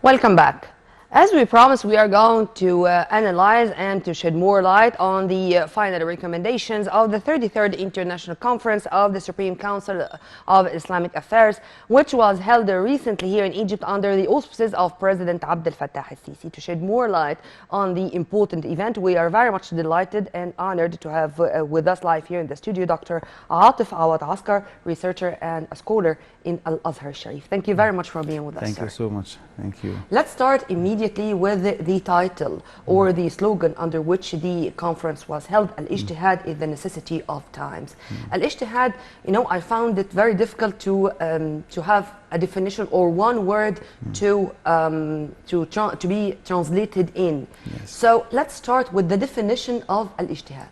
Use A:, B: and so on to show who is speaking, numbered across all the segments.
A: Welcome back. As we promised, we are going to analyze and to shed more light on the final recommendations of the 33rd International Conference of the Supreme Council of Islamic Affairs, which was held recently here in Egypt under the auspices of President Abdel Fattah al-Sisi. To shed more light on the important event, we are very much delighted and honored to have with us live here in the studio Dr. Atef Awad, researcher and a scholar in Al-Azhar Sharif. Thank you very much for being with us,
B: Thank
A: sir.
B: you so much. Thank you.
A: Let's start immediately with the title or the slogan under which the conference was held. Al-Ijtihad is the necessity of times. Al-Ijtihad, I found it very difficult to have a definition or one word to be translated in.
B: Yes.
A: So let's start with the definition of Al-Ijtihad.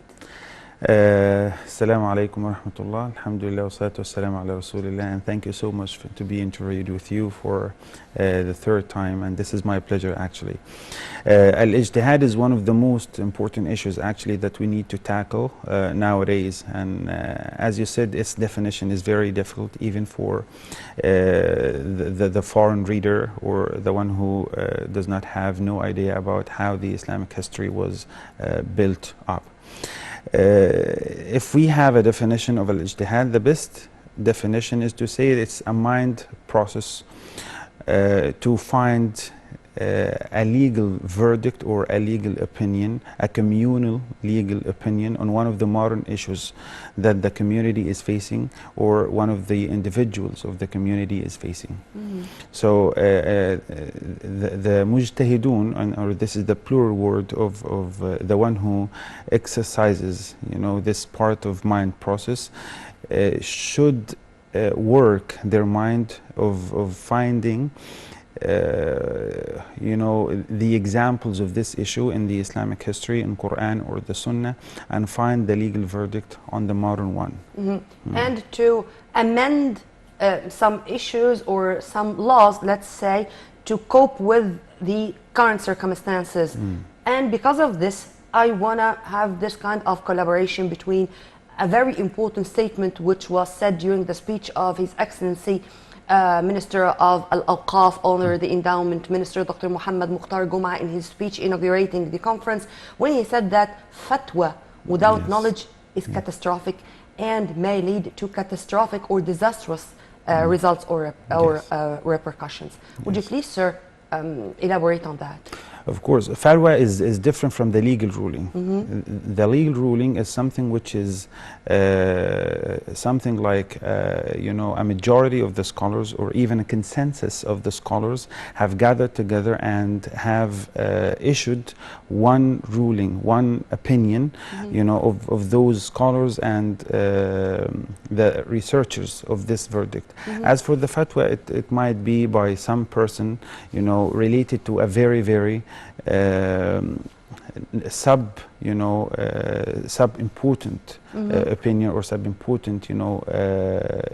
B: Assalamu alaikum wa rahmatullah. Alhamdulillah wa salatu wa salam ala rasulillah. And thank you so much to be interviewed with you for the third time, and this is my pleasure actually. Al-Ijtihad is one of the most important issues actually that we need to tackle nowadays, and as you said, its definition is very difficult even for the foreign reader or the one who does not have no idea about how the Islamic history was built up. If we have a definition of al-ijtihad, the best definition is to say it's a mind process to find a legal verdict or a legal opinion, a communal legal opinion on one of the modern issues that the community is facing or one of the individuals of the community is facing. So the mujtahidun, or this is the plural word of the one who exercises, this part of mind process, should work their mind of finding the examples of this issue in the Islamic history, in Quran or the Sunnah, and find the legal verdict on the modern one.
A: And to amend some issues or some laws, let's say, to cope with the current circumstances. And because of this, I want to have this kind of collaboration between a very important statement which was said during the speech of His Excellency Minister of Al-Awqaf, Honor the Endowment Minister, Dr. Muhammad Mukhtar Guma, in his speech inaugurating the conference, when he said that fatwa without knowledge is catastrophic and may lead to catastrophic or disastrous results or repercussions. Would you please, sir, elaborate on that?
B: Of course, fatwa is different from the legal ruling. The legal ruling is something which is something like, a majority of the scholars or even a consensus of the scholars have gathered together and have issued one ruling, one opinion, of those scholars and the researchers of this verdict. As for the fatwa, it might be by some person, related to a very, very sub-important opinion or sub-important,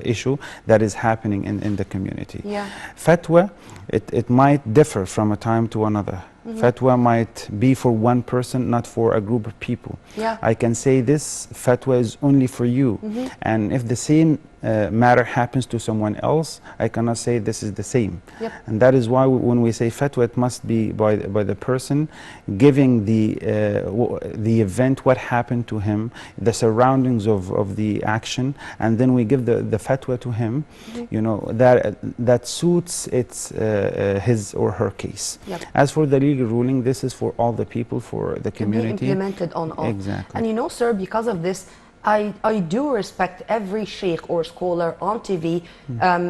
B: issue that is happening in the community. Fatwa, it might differ from a time to another. Fatwa might be for one person, not for a group of people. I can say this fatwa is only for you, and if the same matter happens to someone else, I cannot say this is the same. And that is why when we say fatwa, it must be by the person giving the event, what happened to him, the surroundings of the action, and then we give the fatwa to him, that suits his or her case. As for the legal ruling, this is for all the people, for the community.
A: Be implemented on all.
B: Exactly.
A: And sir, because of this, I do respect every sheikh or scholar on TV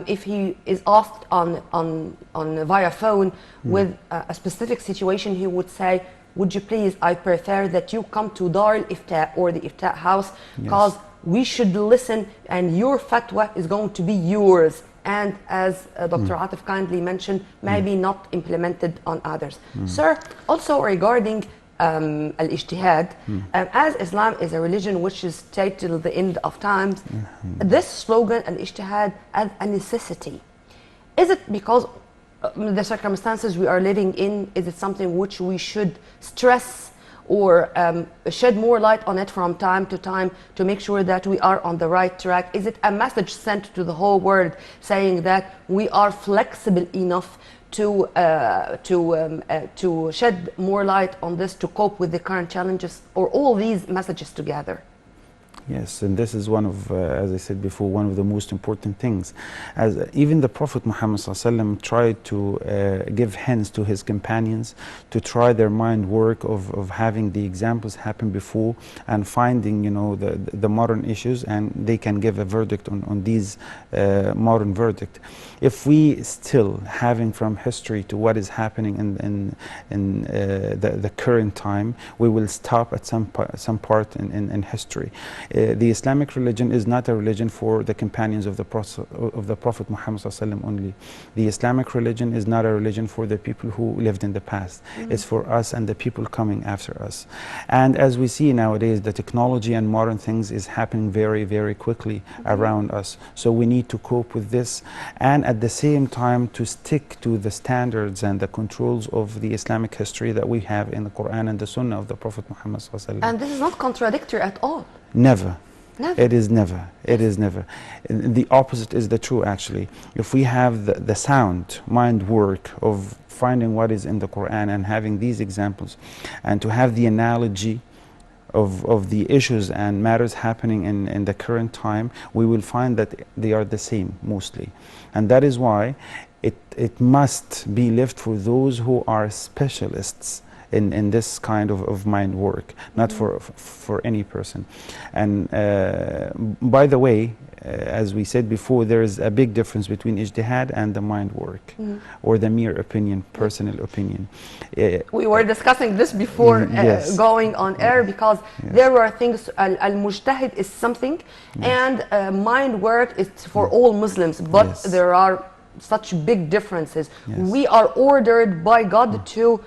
A: if he is asked on via phone with a specific situation, he would say, would you please, I prefer that you come to Dar al-Ifta or the Ifta house, because we should listen and your fatwa is going to be yours. And as Dr. Atef kindly mentioned, maybe not implemented on others. Sir, also regarding al-ijtihad, as Islam is a religion which is stayed till the end of times, this slogan, al-ijtihad, as a necessity, is it because the circumstances we are living in, is it something which we should stress or shed more light on it from time to time to make sure that we are on the right track? Is it a message sent to the whole world saying that we are flexible enough to shed more light on this to cope with the current challenges, or all these messages together?
B: Yes, and this is one of, as I said before, one of the most important things. As even the Prophet Muhammad ﷺ tried to give hints to his companions to try their mind work of having the examples happen before and finding, you know, the modern issues, and they can give a verdict on these modern verdict. If we still having from history to what is happening in the current time, we will stop at some part in history. The Islamic religion is not a religion for the companions of the Prophet Muhammad ﷺ only. The Islamic religion is not a religion for the people who lived in the past. It's for us and the people coming after us. And as we see nowadays, the technology and modern things is happening very, very quickly around us. So we need to cope with this, and at the same time to stick to the standards and the controls of the Islamic history that we have in the Quran and the Sunnah of the Prophet Muhammad ﷺ.
A: And this is not contradictory at all.
B: Never.
A: Never.
B: It is never. It is never. The opposite is the true, actually. If we have the sound mind work of finding what is in the Quran and having these examples, and to have the analogy of the issues and matters happening in the current time, we will find that they are the same mostly. And that is why it must be left for those who are specialists in this kind of mind work, not for any person. And by the way, as we said before, there is a big difference between ijtihad and the mind work, or the mere opinion, personal opinion.
A: We were discussing this before
B: yes.
A: Going on air, because there were things, al-mujtahid is something, and mind work is for all Muslims, but there are such big differences. We are ordered by God to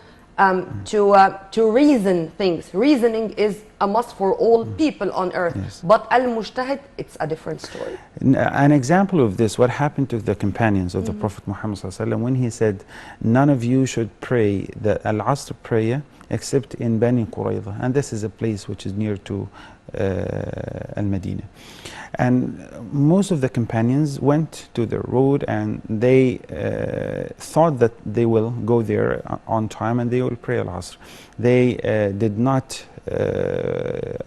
A: reason things. Reasoning is a must for all people on earth. But al-mujtahid, it's a different story.
B: An example of this, what happened to the companions of the Prophet Muhammad ﷺ when he said, none of you should pray the al-Asr prayer except in Bani Qurayza. And this is a place which is near to Al-Madinah. And most of the companions went to the road, and they thought that they will go there on time and they will pray Al-Asr. They did not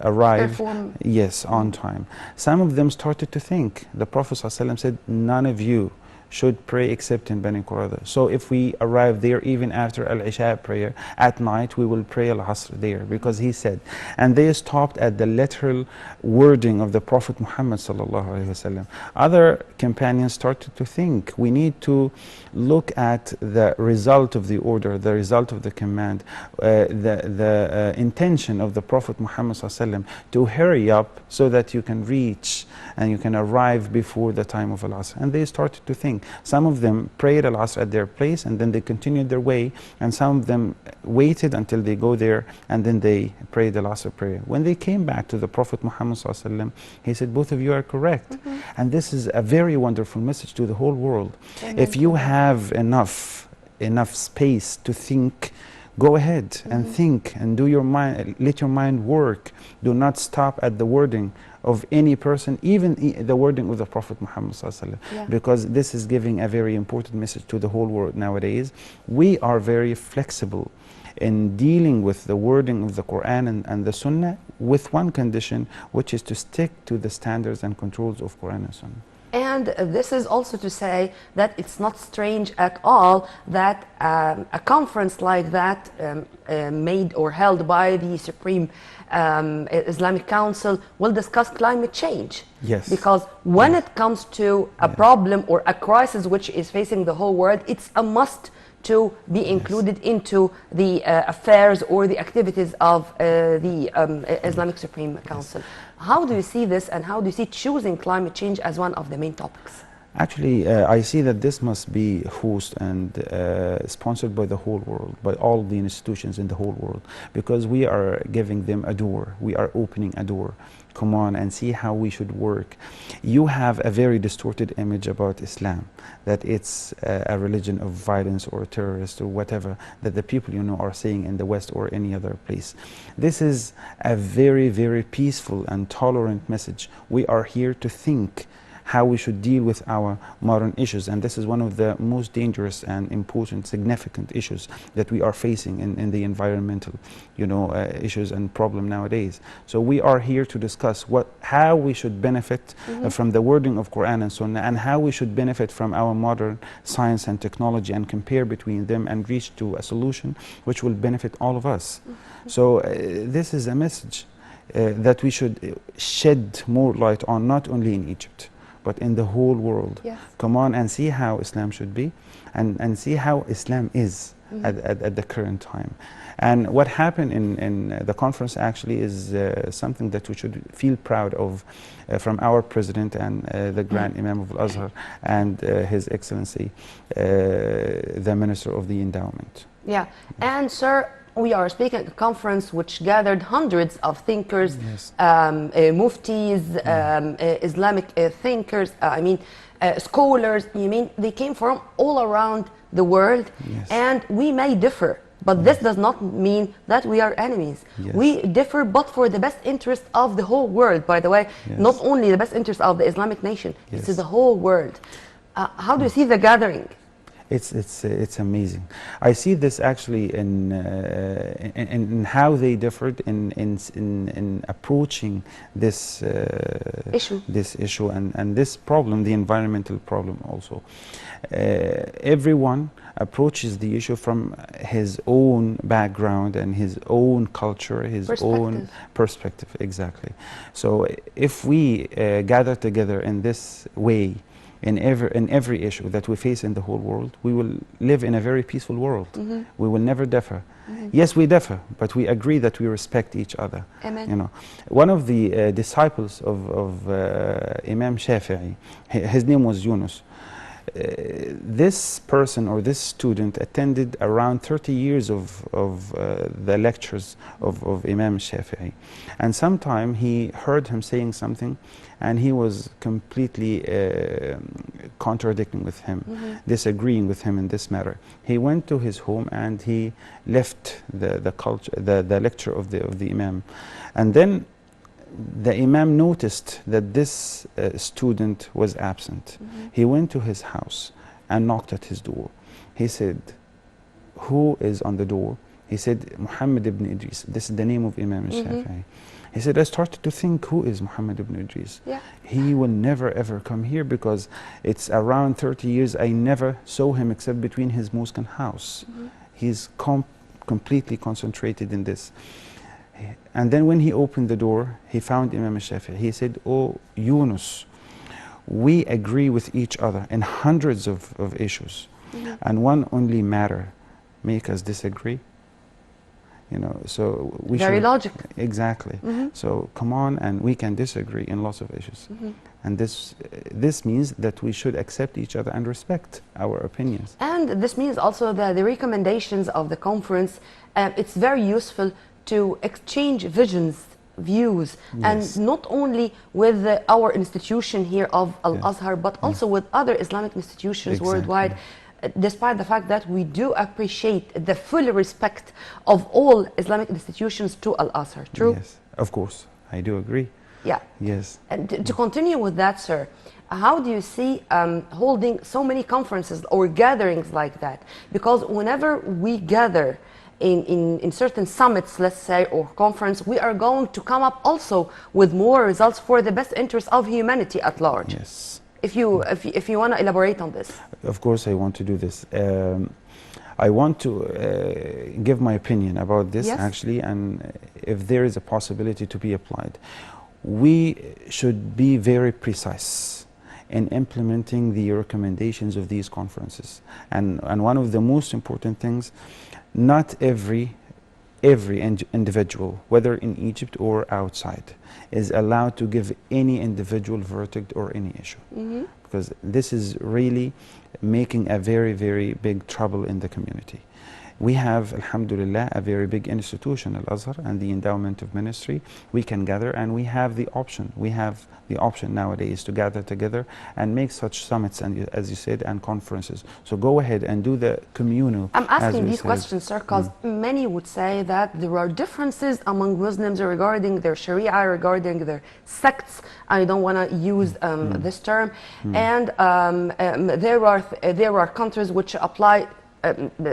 B: arrive on time. Some of them started to think, the Prophet ﷺ said, none of you should pray except in Bani Qurayza. So if we arrive there even after Al-Isha prayer at night, we will pray Al-Asr there, because he said. And they stopped at the literal wording of the Prophet Muhammad ﷺ. Other companions started to think, we need to look at the result of the order, the result of the command, the intention of the Prophet Muhammad ﷺ to hurry up so that you can reach and you can arrive before the time of Al-Asr. And they started to think. Some of them prayed Al-Asr at their place and then they continued their way, and some of them waited until they go there and then they prayed Al-Asr prayer. When they came back to the Prophet Muhammad ﷺ, he said, both of you are correct. And this is a very wonderful message to the whole world. If you have enough space to think, go ahead and think and do your mind, let your mind work. Do not stop at the wording of any person, even the wording of the Prophet Muhammad ﷺ, because this is giving a very important message to the whole world nowadays. We are very flexible in dealing with the wording of the Quran and the Sunnah, with one condition, which is to stick to the standards and controls of Quran and Sunnah.
A: And this is also to say that it's not strange at all that a conference like that made or held by the Supreme Islamic Council will discuss climate change.
B: Yes.
A: Because when it comes to a problem or a crisis which is facing the whole world, it's a must to be included into the affairs or the activities of the Islamic Supreme Council. How do you see this, and how do you see choosing climate change as one of the main topics?
B: Actually, I see that this must be hosted and sponsored by the whole world, by all the institutions in the whole world, because we are giving them a door. We are opening a door. Come on and see how we should work. You have a very distorted image about Islam, that it's a religion of violence or terrorist or whatever that the people are saying in the West or any other place. This is a very, very peaceful and tolerant message. We are here to think how we should deal with our modern issues. And this is one of the most dangerous and important, significant issues that we are facing in the environmental, issues and problem nowadays. So we are here to discuss how we should benefit from the wording of Quran and Sunnah, and how we should benefit from our modern science and technology, and compare between them and reach to a solution which will benefit all of us. So this is a message that we should shed more light on, not only in Egypt, but in the whole world.
A: Yes.
B: Come on and see how Islam should be, and see how Islam is at the current time. And what happened in the conference actually is something that we should feel proud of from our president and the Grand Imam of Al-Azhar and His Excellency, the Minister of the Endowment.
A: Yeah, and sir, we are speaking at a conference which gathered hundreds of thinkers,
B: Yes.
A: muftis, Islamic thinkers, scholars. They came from all around the world,
B: Yes.
A: and we may differ, but this does not mean that we are enemies.
B: Yes.
A: We differ, but for the best interest of the whole world, by the way,
B: Yes.
A: not only the best interest of the Islamic nation,
B: Yes.
A: it's the whole world. How do you see the gathering?
B: It's amazing. I see this actually in how they differed in approaching this issue and this problem, the environmental problem also. Everyone approaches the issue from his own background and his own culture, his own perspective. Exactly. So if we gather together in this way, in every issue that we face in the whole world, we will live in a very peaceful world. We will never differ. Yes, we differ, but we agree that we respect each other.
A: Amen.
B: One of the disciples of Imam Shafi'i, his name was Yunus. This person or this student attended around 30 years of the lectures of Imam Shafi'i, and sometime he heard him saying something, and he was completely contradicting with him, disagreeing with him in this matter. He went to his home and he left the lecture of the Imam, and then the Imam noticed that this student was absent. He went to his house and knocked at his door. He said, "Who is on the door?" He said, "Muhammad ibn Idris." This is the name of Imam Shafi'i. He said, "I started to think, who is Muhammad ibn Idris?
A: Yeah.
B: He will never ever come here, because it's around 30 years I never saw him except between his mosque and house. He's completely concentrated in this." And then when he opened the door, he found Imam Shafi'i. He said, "Oh, Yunus, we agree with each other in hundreds of issues, and one only matter make us disagree." So we
A: Very
B: should,
A: logical.
B: Exactly. So come on, and we can disagree in lots of issues. And this means that we should accept each other and respect our opinions.
A: And this means also that the recommendations of the conference, it's very useful to exchange visions, views, and not only with our institution here of Al-Azhar, but also with other Islamic institutions worldwide, despite the fact that we do appreciate the full respect of all Islamic institutions to Al-Azhar. True?
B: Yes, of course. I do agree.
A: Yeah.
B: Yes.
A: And to continue with that, sir, how do you see holding so many conferences or gatherings like that? Because whenever we gather in certain summits, let's say, or conference, we are going to come up also with more results for the best interest of humanity at large.
B: Yes.
A: If you want to elaborate on this.
B: Of course I want to do this. I want to give my opinion about this, actually, and if there is a possibility to be applied. We should be very precise in implementing the recommendations of these conferences. And one of the most important things, not every individual, whether in Egypt or outside, is allowed to give any individual verdict or any issue. Because this is really making a very, very big trouble in the community. We have, alhamdulillah, a very big institution, Al-Azhar, and the endowment of ministry. We can gather, and we have the option. We have the option nowadays to gather together and make such summits, and as you said, and conferences. So go ahead and do the communal.
A: I'm asking these questions, sir, because many would say that there are differences among Muslims regarding their Sharia, regarding their sects. I don't want to use this term. And there are countries which apply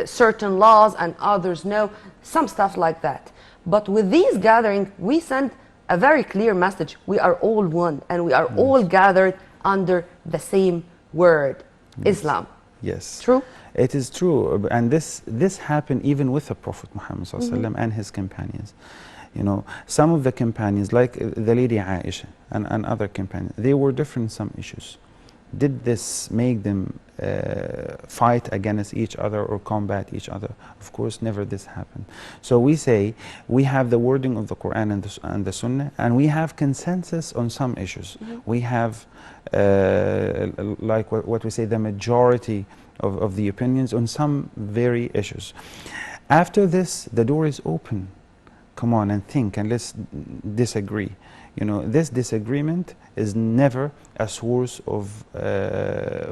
A: certain laws and others no, some stuff like that. But with these gatherings, we send a very clear message. We are all one, and we are all gathered under the same word, Islam.
B: Yes.
A: True?
B: It is true. And this happened even with the Prophet Muhammad ﷺ and his companions. You know, some of the companions, like the lady Aisha and other companions, they were different in some issues. Did this make them fight against each other or combat each other? Of course, never this happened. So we say we have the wording of the Quran and the Sunnah, and we have consensus on some issues. We have, like what we say, the majority of the opinions on some very issues. After this, the door is open. Come on and think, and let's disagree. You know, this disagreement is never a source of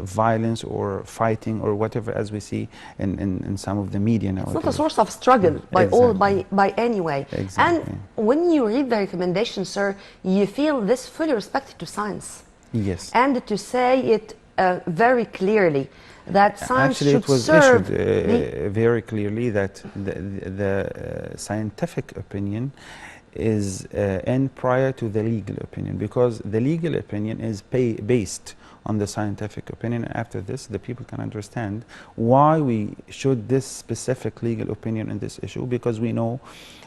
B: violence or fighting or whatever, as we see in some of the media nowadays.
A: It's not a source of struggle by any way.
B: Exactly.
A: And when you read the recommendation, sir, you feel this fully respected to science.
B: Yes.
A: And to say it very clearly, that science
B: actually
A: should
B: it was
A: serve
B: issued very clearly that the scientific opinion is in prior to the legal opinion, because the legal opinion is based on the scientific opinion. After this, the people can understand why we should this specific legal opinion in this issue, because we know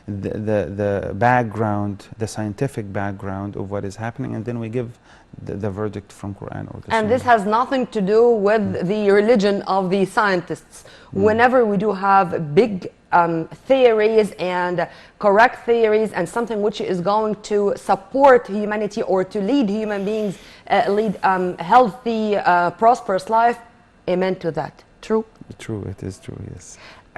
B: the background, the scientific background of what is happening, and then we give the verdict from Quran or the Sunnah.
A: And this has nothing to do with the religion of the scientists. Whenever we do have big theories and correct theories and something which is going to support humanity or to lead human beings, lead healthy, prosperous life, amen to that. True?
B: True, it is true, yes.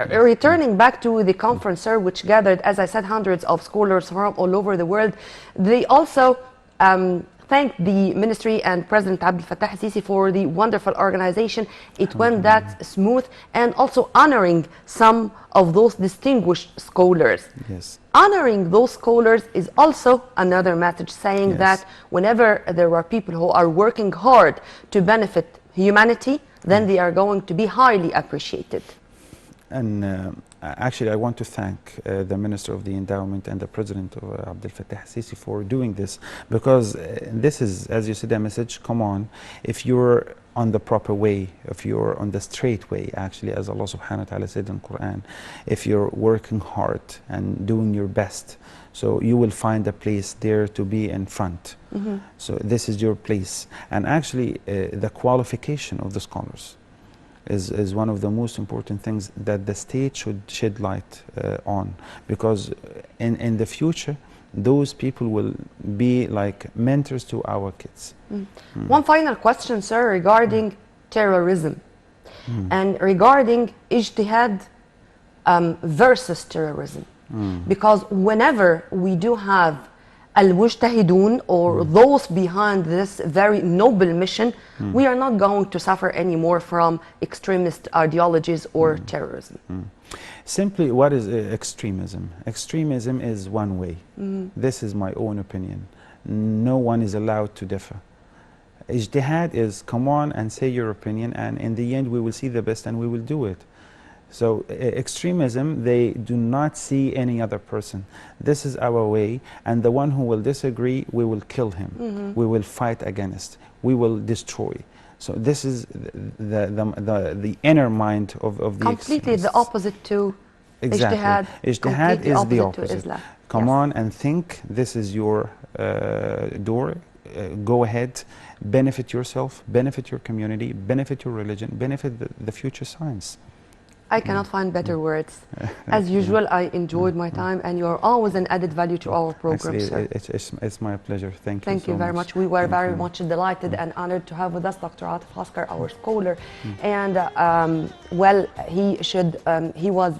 A: Returning back to the conference, sir, which gathered, as I said, hundreds of scholars from all over the world, they also thanked the ministry and President Abdel Fattah al-Sisi for the wonderful organization. It went that smooth, and also honoring some of those distinguished scholars.
B: Yes.
A: Honoring those scholars is also another message, saying that whenever there are people who are working hard to benefit humanity, then they are going to be highly appreciated.
B: And actually, I want to thank the Minister of the Endowment and the President of Abdel Fattah al-Sisi for doing this, because this is, as you said, a message. Come on, if you're on the proper way, if you're on the straight way, actually, as Allah subhanahu wa ta'ala said in Quran, if you're working hard and doing your best, so you will find a place there to be in front. So this is your place. And actually, the qualification of the scholars is one of the most important things that the state should shed light on, because in the future those people will be like mentors to our kids.
A: One final question, sir, regarding terrorism and regarding ijtihad versus terrorism, because whenever we do have al-mujtahidun, or those behind this very noble mission, we are not going to suffer anymore from extremist ideologies or terrorism.
B: Simply, what is extremism? Extremism is one way. This is my own opinion. No one is allowed to differ. Ijtihad is come on and say your opinion, and in the end we will see the best and we will do it. So extremism, they do not see any other person. This is our way, and the one who will disagree, we will kill him. We will fight against. We will destroy. So this is the inner mind of the
A: completely the opposite to ijtihad.
B: Ijtihad is the opposite. Come
A: Yes.
B: on and think. This is your door. Go ahead, benefit yourself, benefit your community, benefit your religion, benefit the future science.
A: I cannot find better words. As usual, I enjoyed my time, and you're always an added value to our program, sir.
B: It's my pleasure. Thank you.
A: Thank you very much. We were very much delighted and honored to have with us Dr. Atef Askar, our scholar. And well, he was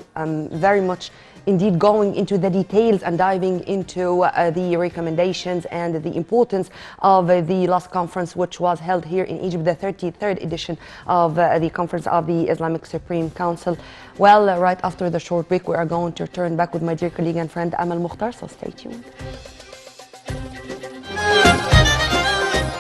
A: very much indeed going into the details and diving into the recommendations and the importance of the last conference, which was held here in Egypt, the 33rd edition of the Conference of the Islamic Supreme Council. Well, right after the short break, we are going to turn back with my dear colleague and friend Amal Mukhtar, so stay tuned.